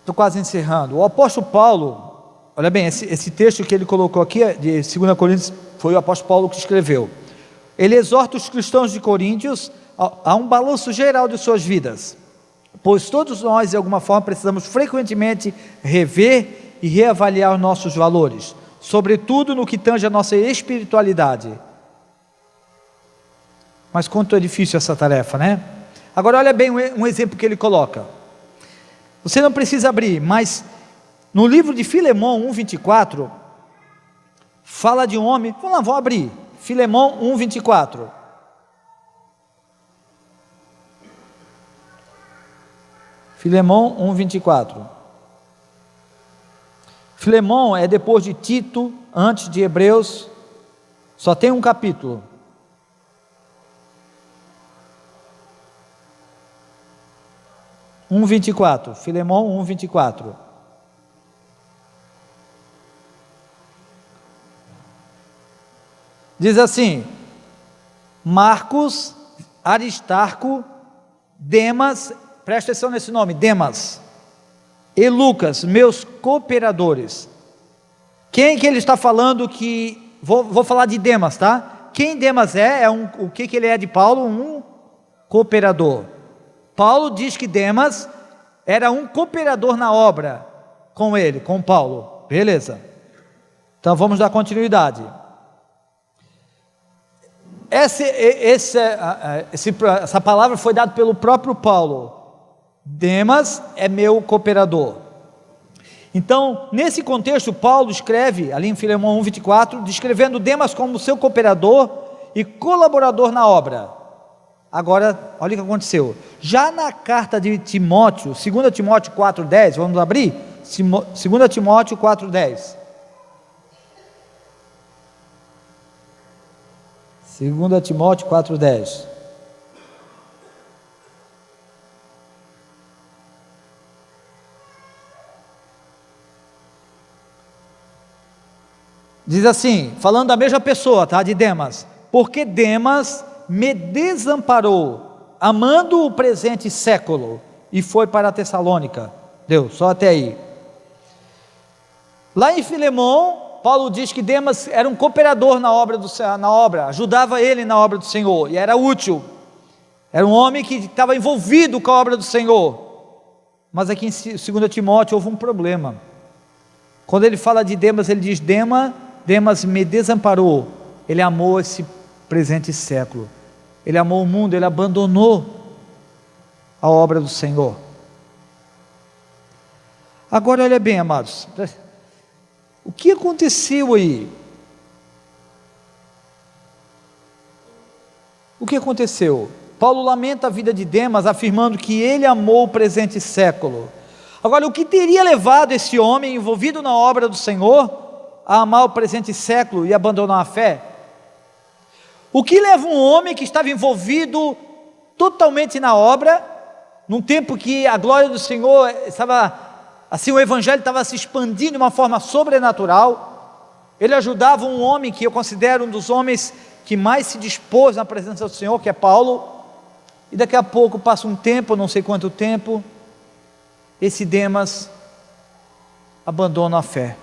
Estou quase encerrando. O apóstolo Paulo, olha bem, esse texto que ele colocou aqui, de 2 Coríntios, foi o apóstolo Paulo que escreveu. Ele exorta os cristãos de Coríntios a um balanço geral de suas vidas, pois todos nós, de alguma forma, precisamos frequentemente rever e reavaliar os nossos valores, sobretudo no que tange a nossa espiritualidade. Mas quanto é difícil essa tarefa, né? Agora olha bem um exemplo que ele coloca. Você não precisa abrir, mas no livro de Filemão 1:24, fala de um homem, vamos abrir, Filemão 1:24. Filemão 1:24. Filemão é depois de Tito, antes de Hebreus, só tem um capítulo. Filemão 1:24. Diz assim: Marcos, Aristarco, Demas, presta atenção nesse nome, Demas, e Lucas, meus cooperadores. Quem que ele está falando que, vou falar de Demas, tá? Quem Demas o que ele é de Paulo? Um cooperador. Paulo diz que Demas era um cooperador na obra com ele, com Paulo, beleza? Então vamos dar continuidade. Essa palavra foi dada pelo próprio Paulo. Demas é meu cooperador. Então, nesse contexto, Paulo escreve, ali em Filemão 1:24, descrevendo Demas como seu cooperador e colaborador na obra. Agora, olha o que aconteceu. Já na carta de Timóteo, 2 Timóteo 4:10, vamos abrir? 2 Timóteo 4:10. 2 Timóteo 4:10. Diz assim, falando da mesma pessoa, tá? De Demas. Porque Demas me desamparou, amando o presente século, e foi para a Tessalônica. Deu, só até aí. Lá em Filemão, Paulo diz que Demas era um cooperador na obra, ajudava ele na obra do Senhor, e era útil, era um homem que estava envolvido com a obra do Senhor. Mas aqui em 2 Timóteo houve um problema. Quando ele fala de Demas, ele diz: Demas me desamparou. Ele amou esse presente século, ele amou o mundo, ele abandonou a obra do Senhor. Agora olha bem, amados, o que aconteceu aí? O que aconteceu? Paulo lamenta a vida de Demas, afirmando que ele amou o presente século. Agora, o que teria levado esse homem envolvido na obra do Senhor a amar o presente século e abandonar a fé? O que leva um homem que estava envolvido totalmente na obra, num tempo que a glória do Senhor estava, assim, o evangelho estava se expandindo de uma forma sobrenatural, ele ajudava um homem que eu considero um dos homens que mais se dispôs na presença do Senhor, que é Paulo, e daqui a pouco passa um tempo, não sei quanto tempo, esse Demas abandona a fé.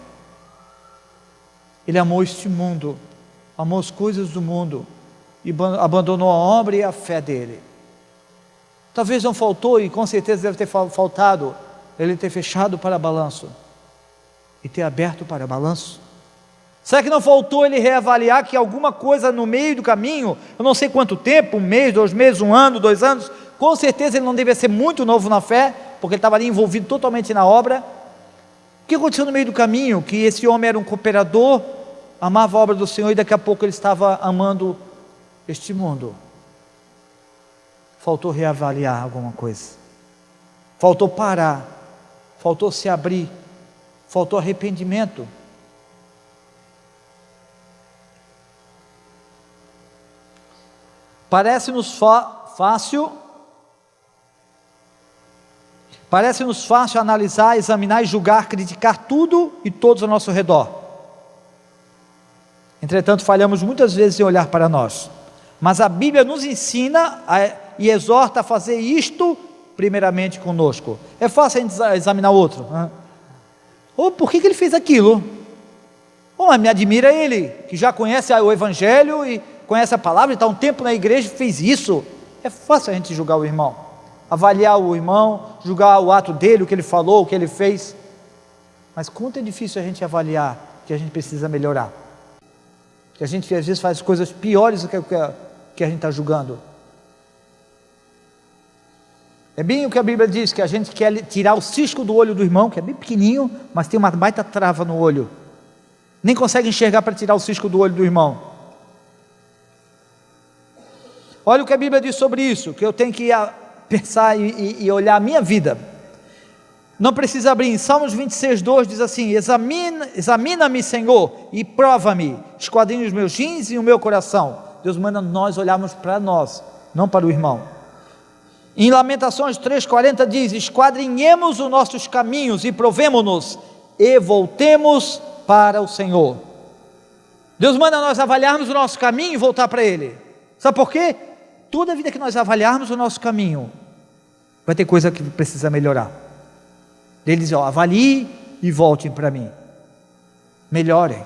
Ele amou este mundo, amou as coisas do mundo, e abandonou a obra e a fé dele. Talvez não faltou, e com certeza deve ter faltado, ele ter fechado para balanço, e ter aberto para balanço. Será que não faltou ele reavaliar que alguma coisa no meio do caminho, eu não sei quanto tempo, 1 mês, 2 meses, 1 ano, 2 anos, com certeza ele não devia ser muito novo na fé, porque ele estava ali envolvido totalmente na obra. O que aconteceu no meio do caminho? Que esse homem era um cooperador, amava a obra do Senhor, e daqui a pouco ele estava amando este mundo. Faltou reavaliar alguma coisa, faltou parar, faltou se abrir, faltou arrependimento. Parece-nos fácil analisar, examinar e julgar, criticar tudo e todos ao nosso redor. Entretanto, falhamos muitas vezes em olhar para nós, mas a Bíblia nos ensina e exorta a fazer isto primeiramente conosco. É fácil a gente examinar o outro, né? Por que ele fez aquilo? Mas me admira ele, que já conhece o Evangelho e conhece a palavra, está um tempo na igreja e fez isso. É fácil a gente julgar o irmão, avaliar o irmão, julgar o ato dele, o que ele falou, o que ele fez. Mas quanto é difícil a gente avaliar que a gente precisa melhorar, que a gente às vezes faz coisas piores do que a gente está julgando. É bem o que a Bíblia diz, que a gente quer tirar o cisco do olho do irmão, que é bem pequenininho, mas tem uma baita trava no olho, nem consegue enxergar para tirar o cisco do olho do irmão. Olha o que a Bíblia diz sobre isso, que eu tenho que pensar e olhar a minha vida. Não precisa abrir, em Salmos 26:2 diz assim: examina-me, Senhor, e prova-me, esquadrinha os meus rins e o meu coração. Deus manda nós olharmos para nós, não para o irmão. Em Lamentações 3:40 diz: esquadrinhemos os nossos caminhos e provemo-nos, e voltemos para o Senhor. Deus manda nós avaliarmos o nosso caminho e voltar para Ele. Sabe por quê? Toda vida que nós avaliarmos o nosso caminho, vai ter coisa que precisa melhorar. Ele diz: avalie e voltem para mim, melhorem.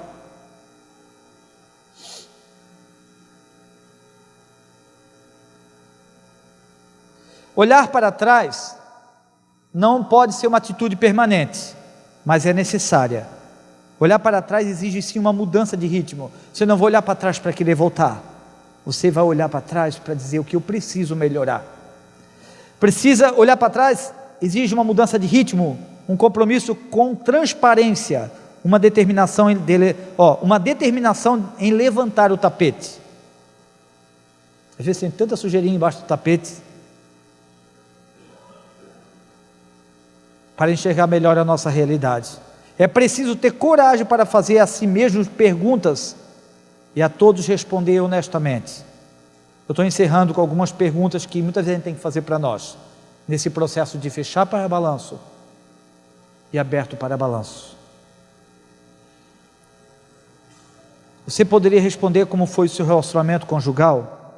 Olhar para trás não pode ser uma atitude permanente, mas é necessária. Olhar para trás exige sim uma mudança de ritmo. Você não vai olhar para trás para querer voltar, você vai olhar para trás para dizer o que eu preciso melhorar. Precisa olhar para trás, exige uma mudança de ritmo, um compromisso com transparência, uma determinação em levantar o tapete. Às vezes tem tanta sujeirinha embaixo do tapete, para enxergar melhor a nossa realidade. É preciso ter coragem para fazer a si mesmo perguntas e a todos responder honestamente. Eu estou encerrando com algumas perguntas que muitas vezes a gente tem que fazer para nós, nesse processo de fechar para balanço e aberto para balanço. Você poderia responder como foi o seu relacionamento conjugal?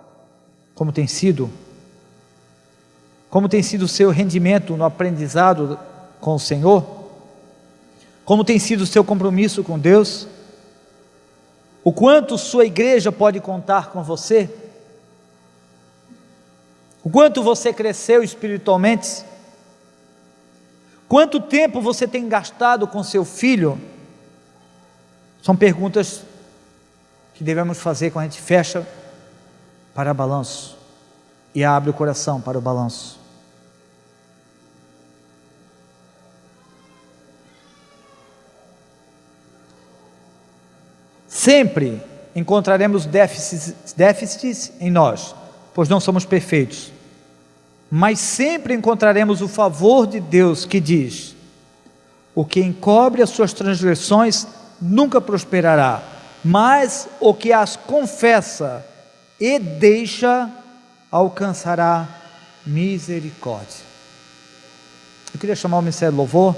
Como tem sido? Como tem sido o seu rendimento no aprendizado com o Senhor? Como tem sido o seu compromisso com Deus? O quanto sua igreja pode contar com você? O quanto você cresceu espiritualmente? Quanto tempo você tem gastado com seu filho? São perguntas que devemos fazer quando a gente fecha para balanço e abre o coração para o balanço. Sempre encontraremos déficits em nós, pois não somos perfeitos, mas sempre encontraremos o favor de Deus que diz: o que encobre as suas transgressões nunca prosperará, mas o que as confessa e deixa alcançará misericórdia. Eu queria chamar o ministério de louvor.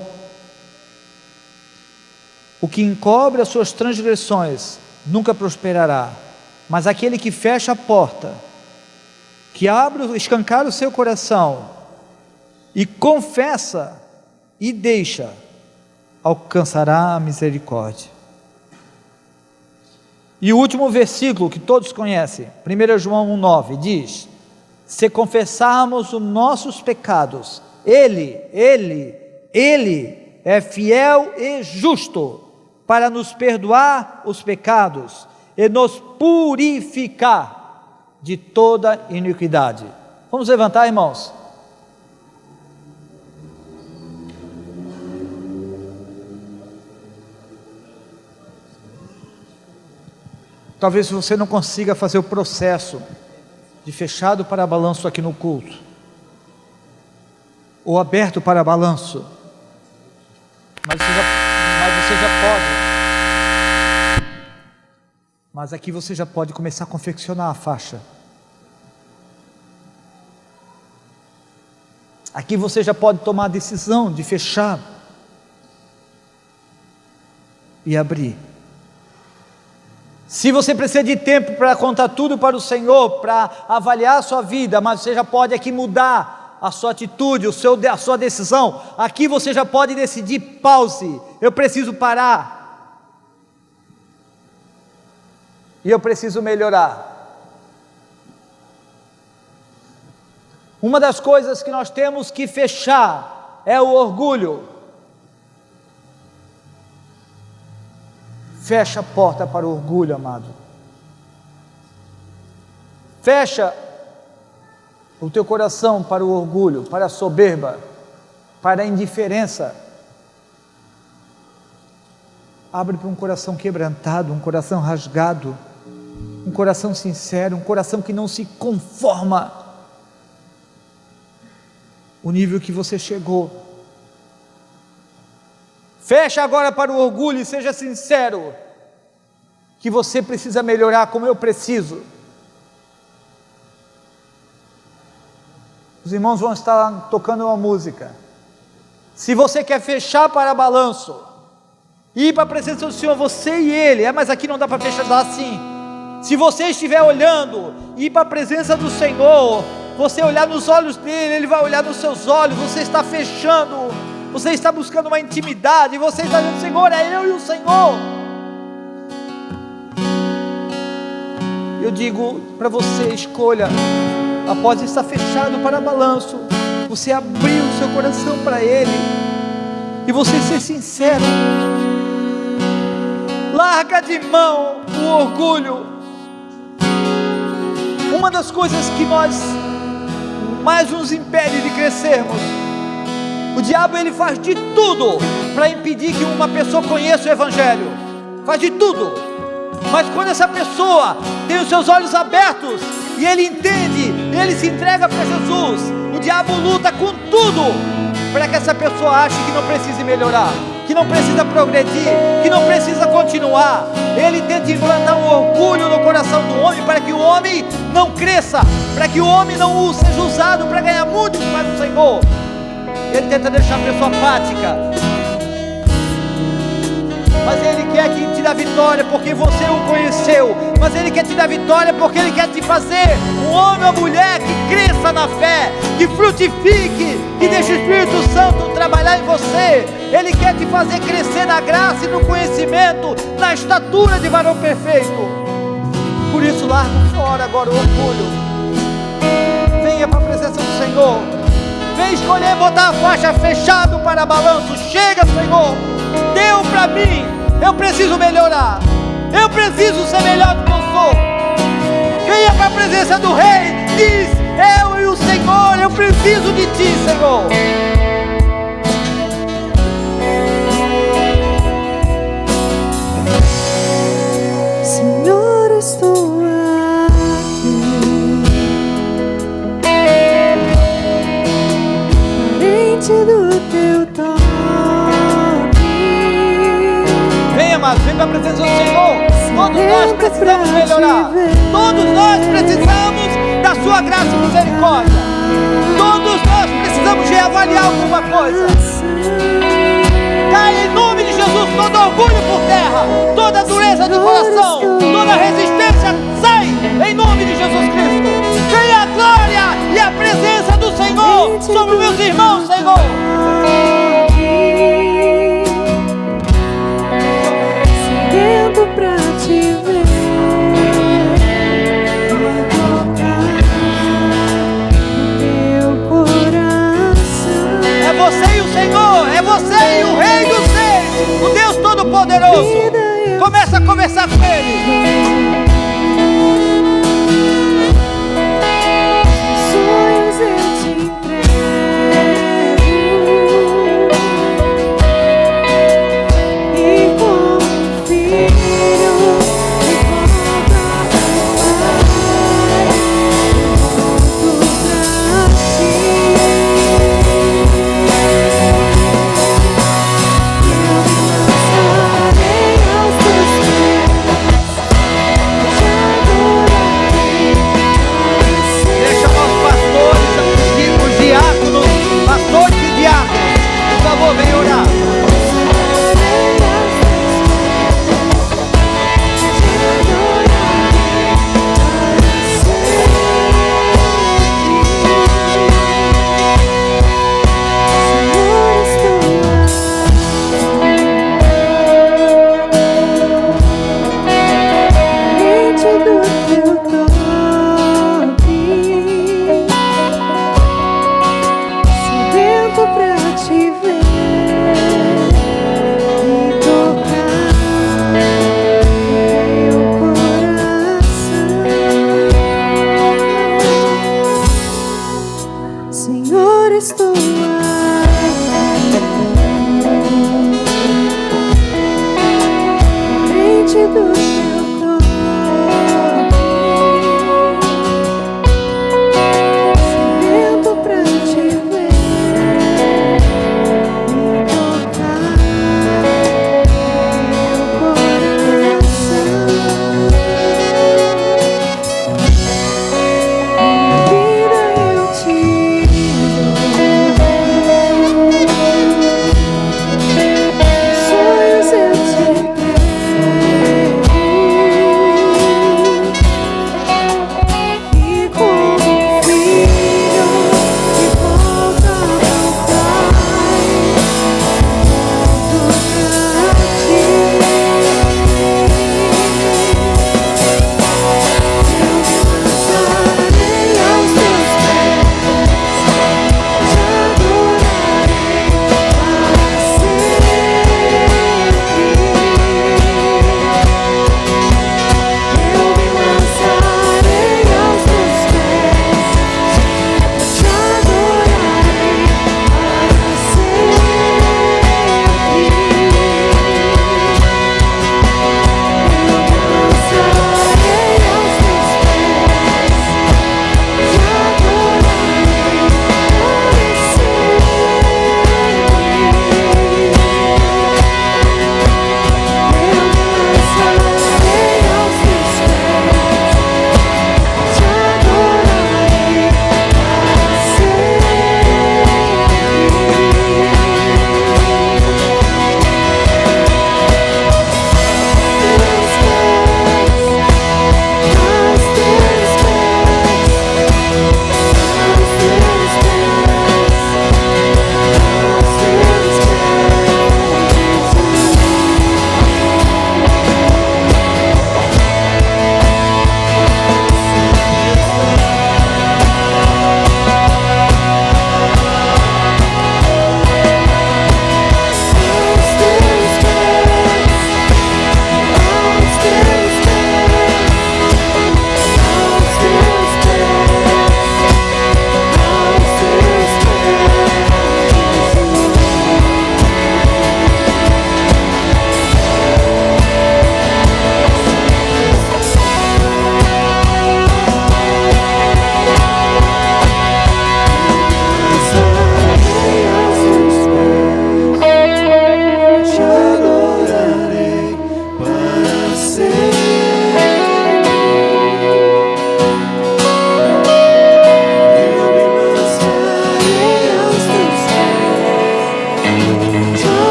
O que encobre as suas transgressões nunca prosperará, mas aquele que fecha a porta, que escancara o seu coração e confessa e deixa, alcançará a misericórdia. E o último versículo que todos conhecem, 1 João 1,9, diz: se confessarmos os nossos pecados, Ele é fiel e justo para nos perdoar os pecados e nos purificar de toda iniquidade. Vamos levantar, irmãos. Talvez você não consiga fazer o processo de fechado para balanço aqui no culto, ou aberto para balanço, mas você já pode. Mas aqui você já pode começar a confeccionar a faixa. Aqui você já pode tomar a decisão de fechar e abrir. Se você precisa de tempo para contar tudo para o Senhor, para avaliar a sua vida, mas você já pode aqui mudar a sua atitude, a sua decisão. Aqui você já pode decidir: pause, eu preciso parar, e eu preciso melhorar. Uma das coisas que nós temos que fechar é o orgulho. Fecha a porta para o orgulho, amado. Fecha o teu coração para o orgulho, para a soberba, para a indiferença. Abre para um coração quebrantado, um coração rasgado, um coração sincero, um coração que não se conforma o nível que você chegou. Fecha agora para o orgulho e seja sincero, que você precisa melhorar como eu preciso. Os irmãos vão estar tocando uma música. Se você quer fechar para balanço, ir para a presença do Senhor, você e Ele, mas aqui não dá para fechar assim. Se você estiver olhando, ir para a presença do Senhor, você olhar nos olhos dele, Ele vai olhar nos seus olhos, você está fechando, você está buscando uma intimidade, você está dizendo: Senhor, é eu e o Senhor. Eu digo para você: escolha, após estar fechado para balanço, você abrir o seu coração para Ele, e você ser sincero. Larga de mão o orgulho. Uma das coisas que mais nos impede de crescermos, o diabo ele faz de tudo para impedir que uma pessoa conheça o Evangelho, faz de tudo, mas quando essa pessoa tem os seus olhos abertos, e ele entende, ele se entrega para Jesus, o diabo luta com tudo, para que essa pessoa ache que não precisa melhorar, que não precisa progredir, que não precisa continuar. Ele tenta implantar um orgulho no coração do homem, para que o homem não cresça, para que o homem não seja usado para ganhar muito para o Senhor. Ele tenta deixar a pessoa apática, mas Ele quer que te dá vitória, porque você o conheceu. Mas Ele quer te dar vitória, porque Ele quer te fazer um homem ou mulher que cresça na fé, que frutifique, que deixe o Espírito Santo trabalhar em você. Ele quer te fazer crescer na graça e no conhecimento, na estatura de varão perfeito. Por isso, larga fora agora o orgulho. Venha para a presença do Senhor. Vem escolher botar a faixa fechada para balanço. Chega, Senhor. Deu para mim. Eu preciso melhorar. Eu preciso ser melhor do que eu sou. Venha para a presença do Rei. Diz: eu e o Senhor, eu preciso de Ti, Senhor. Senhor, estou aqui, carente do Teu toque. Vem, amado, vem para a presença do Senhor. Todos nós precisamos melhorar. Todos nós precisamos da Sua graça e misericórdia. Todos nós precisamos reavaliar alguma coisa. Cai em nome de Jesus todo orgulho por terra, toda dureza de coração, toda resistência sai em nome de Jesus Cristo. Venha a glória e a presença do Senhor sobre meus irmãos, Senhor. Sedento pra Te ver, Teu coração. É você e o Senhor, é você e o Rei dos Reis, o Deus Todo-Poderoso. Começa a conversar com Ele. Sonhos eu Te entrego, e como filho me volta ao Pai, volto pra Ti. Eu me lançarei aos Teus pés.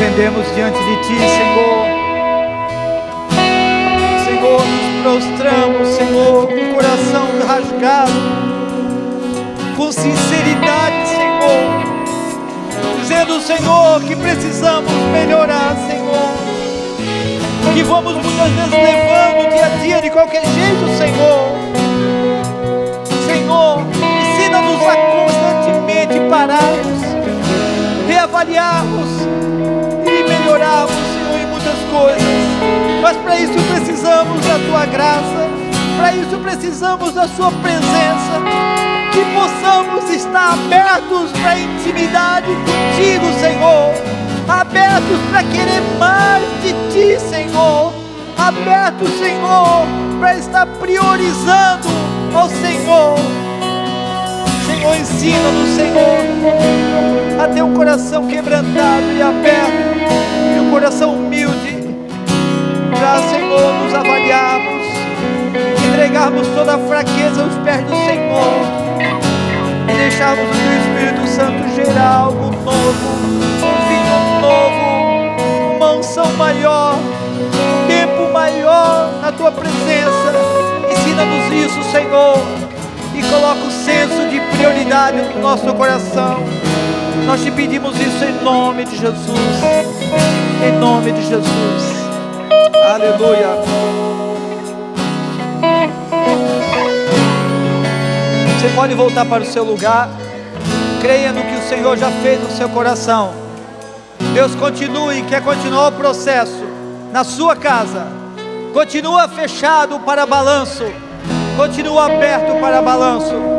rendemos diante de Ti, Senhor. Senhor, nos prostramos, Senhor, com o coração rasgado, com sinceridade, Senhor, dizendo, Senhor, que precisamos melhorar, Senhor, que vamos muitas vezes levando o dia a dia de qualquer jeito, Senhor. Senhor, ensina-nos a constantemente pararmos, reavaliarmos e melhorarmos, Senhor, em muitas coisas. Mas para isso precisamos da Tua graça, para isso precisamos da Sua presença, que possamos estar abertos para a intimidade contigo, Senhor, abertos para querer mais de Ti, Senhor, abertos, Senhor, para estar priorizando ao Senhor. Senhor, ensina-nos, Senhor, a ter um coração quebrantado e aberto, e um coração humilde, para, Senhor, nos avaliarmos, entregarmos toda a fraqueza aos pés do Senhor, e deixarmos o Teu Espírito Santo gerar algo novo, um vinho novo, uma unção maior, um tempo maior na Tua presença. Ensina-nos isso, Senhor, e coloca o senso de prioridade no nosso coração. Nós Te pedimos isso em nome de Jesus, em nome de Jesus. Aleluia. Você pode voltar para o seu lugar. Creia no que o Senhor já fez no seu coração. Deus quer continuar o processo na sua casa. Continua fechado para balanço, continua aberto para balanço.